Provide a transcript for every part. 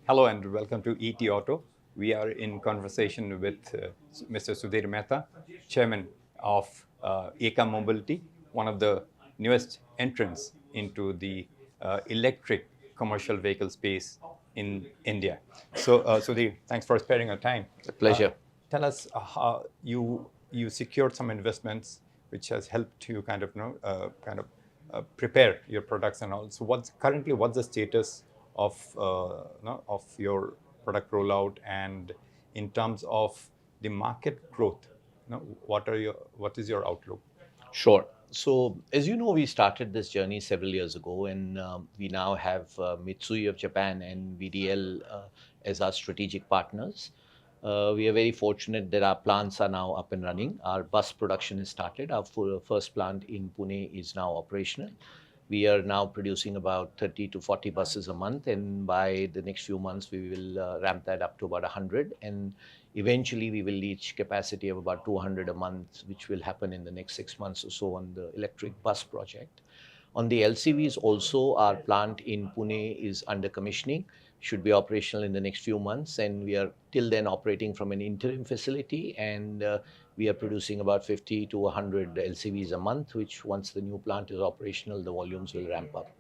Hello and welcome to ET Auto. We are in conversation with Mr. Sudhir Mehta, Chairman of Eka Mobility, one of the newest entrants into the electric commercial vehicle space in India. So, Sudhir, thanks for sparing your time. A pleasure. Tell us how you secured some investments, which has helped you prepare your products and all. So, what's the status of of your product rollout, and in terms of the market growth, what is your outlook? Sure. So, as you know, we started this journey several years ago, and we now have Mitsui of Japan and VDL as our strategic partners. We are very fortunate that our plants are now up and running. Our bus production has started. Our first plant in Pune is now operational. We are now producing about 30 to 40 buses a month, and by the next few months, we will ramp that up to about 100. And eventually, we will reach capacity of about 200 a month, which will happen in the next 6 months or so on the electric bus project. On the LCVs also, our plant in Pune is under commissioning, should be operational in the next few months, and we are till then operating from an interim facility, and we are producing about 50 to 100 LCVs a month, which once the new plant is operational, the volumes will ramp up.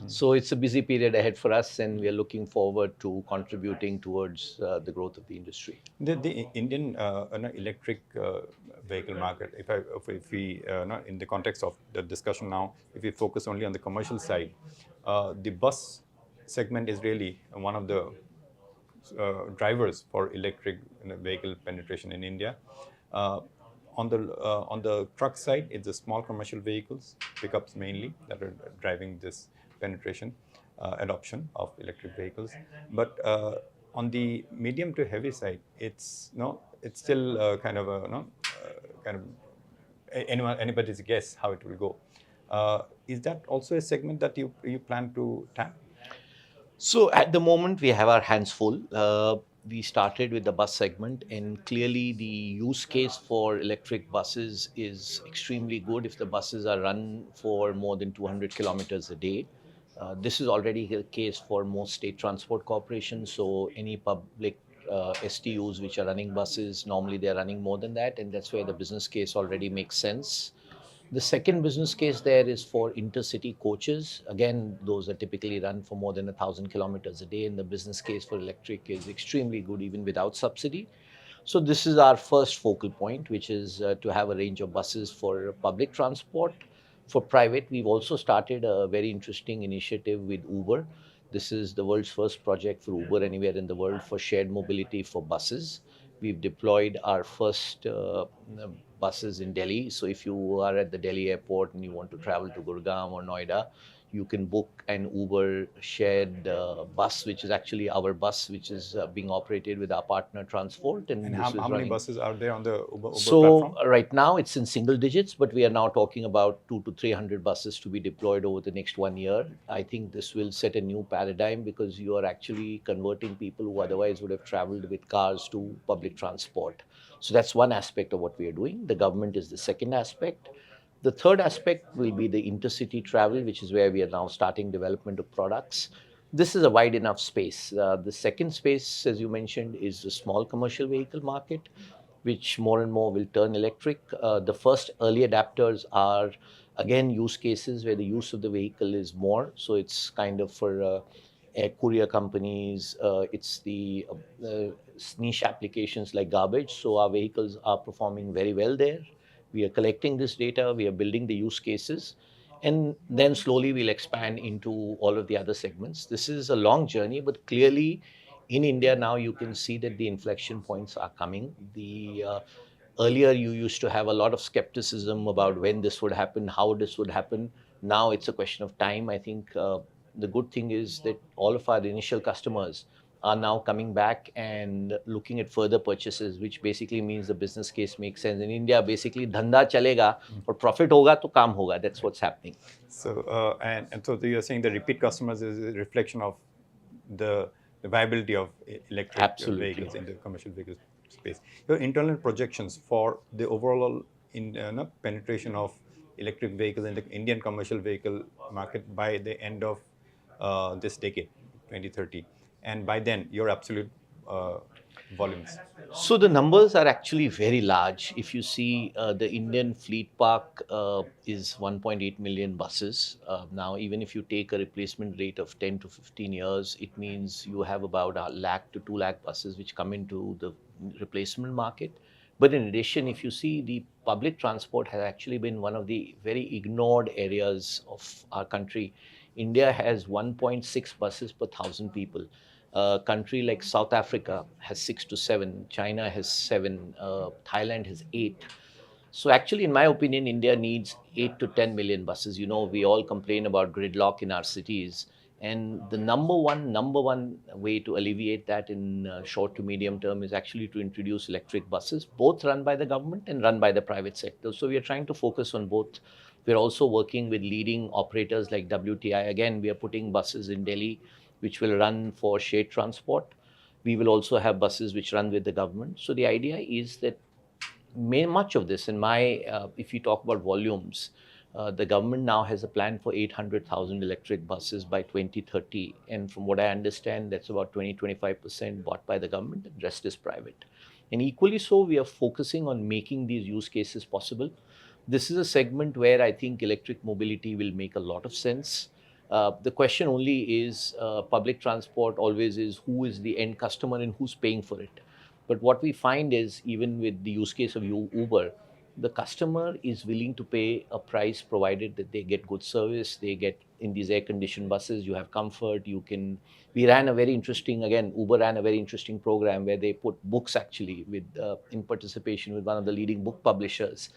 So it's a busy period ahead for us, and we are looking forward to contributing towards the growth of the industry. The Indian electric vehicle market, if we in the context of the discussion now, if we focus only on the commercial side, the bus segment is really one of the drivers for electric vehicle penetration in India. Uh, on the truck side, it's the small commercial vehicles, pickups mainly, that are driving this penetration, adoption of electric vehicles. But on the medium to heavy side, it's still kind of anybody's guess how it will go. Is that also a segment that you plan to tap? So at the moment, we have our hands full. We started with the bus segment, and clearly the use case for electric buses is extremely good if the buses are run for more than 200 kilometers a day. This is already the case for most state transport corporations. So any public STUs which are running buses, normally they're running more than that, and that's where the business case already makes sense. The second business case there is for intercity coaches. Again, those are typically run for more than 1,000 kilometers a day, and the business case for electric is extremely good even without subsidy. So this is our first focal point, which is to have a range of buses for public transport. For private, we've also started a very interesting initiative with Uber. This is the world's first project for Uber anywhere in the world for shared mobility for buses. We've deployed our first buses in Delhi. So if you are at the Delhi airport and you want to travel to Gurgaon or Noida, you can book an Uber shared bus, which is actually our bus, which is being operated with our partner Transport. And And how, this is how many running. buses are there on the Uber So platform? right now it's in single digits, but we are now talking about 200 to 300 buses to be deployed over the next 1 year. I think this will set a new paradigm because you are actually converting people who otherwise would have traveled with cars to public transport. So that's one aspect of what we are doing. The government is the second aspect. The third aspect will be the intercity travel, which is where we are now starting development of products. This is a wide enough space. The second space, as you mentioned, is the small commercial vehicle market, which more and more will turn electric. The first early adapters are, again, use cases where the use of the vehicle is more. So it's kind of for air courier companies, it's the niche applications like garbage. So our vehicles are performing very well there. We are collecting this data, we are building the use cases, and then slowly we'll expand into all of the other segments. This is a long journey, but clearly in India now you can see that the inflection points are coming. The earlier you used to have a lot of skepticism about when this would happen, how this would happen. Now it's a question of time. I think the good thing is that all of our initial customers are now coming back and looking at further purchases, which basically means the business case makes sense. In India, basically, dhanda chalega or profit hoga to kaam hoga. That's what's happening. So and so you're saying the repeat customers is a reflection of the viability of electric Absolutely. vehicles in the commercial vehicle space. Your internal projections for the overall penetration of electric vehicles in the Indian commercial vehicle market by the end of this decade, 2030, and by then your absolute volumes? So the numbers are actually very large. If you see, the Indian fleet park is 1.8 million buses. Now, even if you take a replacement rate of 10 to 15 years, it means you have about a lakh to 2 lakh buses which come into the replacement market. But in addition, if you see, the public transport has actually been one of the very ignored areas of our country. India has 1.6 buses per thousand people. A country like South Africa has 6 to 7, China has 7, Thailand has 8. So actually, in my opinion, India needs 8 to 10 million buses. You know, we all complain about gridlock in our cities, and the number one way to alleviate that in short to medium term is actually to introduce electric buses, both run by the government and run by the private sector. So we are trying to focus on both. We're also working with leading operators like WTI. Again, we are putting buses in Delhi which will run for shared transport. We will also have buses which run with the government. So the idea is that much of this, in my, if you talk about volumes, the government now has a plan for 800,000 electric buses by 2030. And from what I understand, that's about 20-25% bought by the government, and the rest is private. And equally so, we are focusing on making these use cases possible. This is a segment where I think electric mobility will make a lot of sense. The question only is, public transport always is, who is the end customer and who's paying for it. But what we find is, even with the use case of Uber, the customer is willing to pay a price provided that they get good service. They get, in these air conditioned buses, you have comfort. You can. We ran a very interesting, again, Uber ran a very interesting program where they put books actually with, in participation with one of the leading book publishers.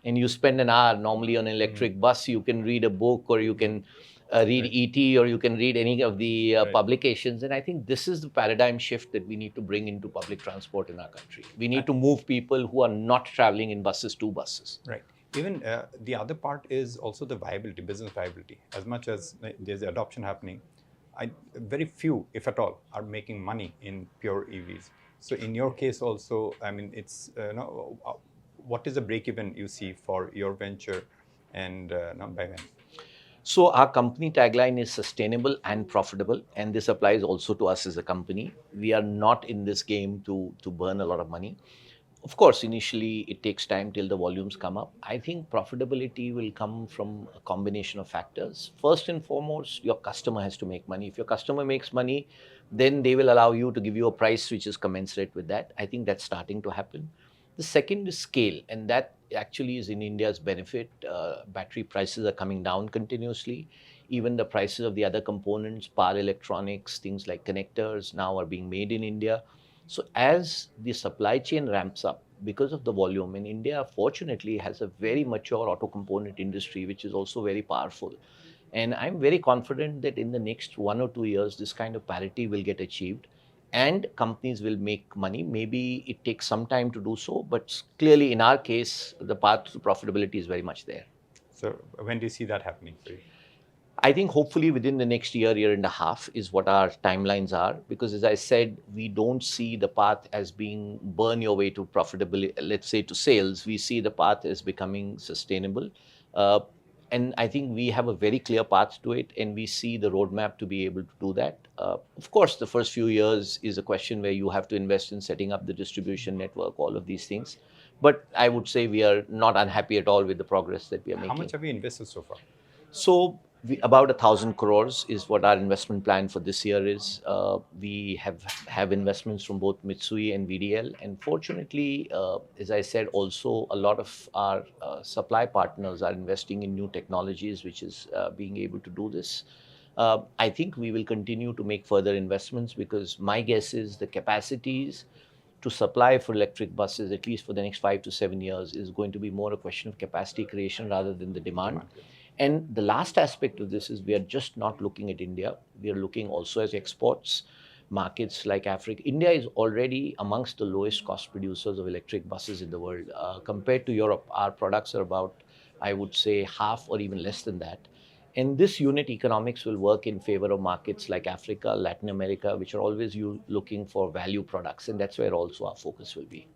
And you spend an hour normally on an electric bus. You can read a book, or you can read ET, or you can read any of the publications. And I think this is the paradigm shift that we need to bring into public transport in our country. We need to move people who are not traveling in buses to buses. Right. Even the other part is also the viability, business viability. As much as there's adoption happening, very few, if at all, are making money in pure EVs. So in your case also, I mean, it's what is the break-even you see for your venture, and not by when? So our company tagline is sustainable and profitable, and this applies also to us as a company. We are not in this game to burn a lot of money. Of course, initially it takes time till the volumes come up. I think profitability will come from a combination of factors. First and foremost, your customer has to make money. If your customer makes money, then they will allow you to give you a price which is commensurate with that. I think that's starting to happen. The second is scale, and that actually is in India's benefit. Battery prices are coming down continuously. Even the prices of the other components, power electronics, things like connectors, now are being made in India. So as the supply chain ramps up, because of the volume, and India fortunately has a very mature auto component industry, which is also very powerful. And I'm very confident that in the next 1 or 2 years, this kind of parity will get achieved and companies will make money. Maybe it takes some time to do so, but clearly in our case, the path to profitability is very much there. So when do you see that happening for you? I think hopefully within the next year and a half is what our timelines are. Because as I said, we don't see the path as being burn your way to profitability, let's say to sales. We see the path as becoming sustainable. And I think we have a very clear path to it, and we see the roadmap to be able to do that. Of course, the first few years is a question where you have to invest in setting up the distribution network, all of these things. But I would say we are not unhappy at all with the progress that we are making. How much have you invested so far? So about 1,000 crores is what our investment plan for this year is. We have investments from both Mitsui and VDL, and fortunately, as I said, also a lot of our supply partners are investing in new technologies, which is being able to do this. I think we will continue to make further investments, because my guess is the capacities to supply for electric buses, at least for the next 5 to 7 years, is going to be more a question of capacity creation rather than the demand. And the last aspect of this is we are just not looking at India. We are looking also at exports, markets like Africa. India is already amongst the lowest cost producers of electric buses in the world. Compared to Europe, our products are about, I would say, half or even less than that. And this unit economics will work in favor of markets like Africa, Latin America, which are always looking for value products. And that's where also our focus will be.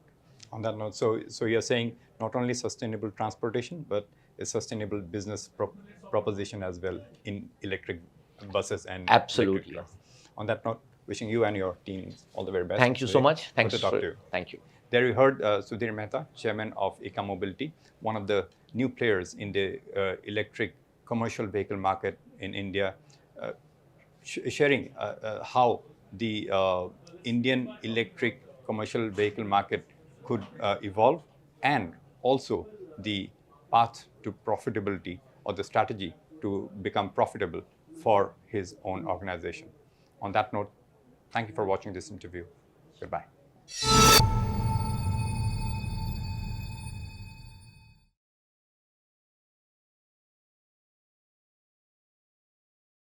On that note, so you're saying not only sustainable transportation, but a sustainable business proposition as well in electric buses and Absolutely. electric trucks. On that note, Wishing you and your team all the very best. Thank you so Sudhir. much. Good Thanks to talk for, to you. thank you. There you heard Sudhir Mehta, Chairman of Eka Mobility, one of the new players in the electric commercial vehicle market in India, sharing how the Indian electric commercial vehicle market could evolve, and also the path to profitability or the strategy to become profitable for his own organization. On that note, thank you for watching this interview. Goodbye.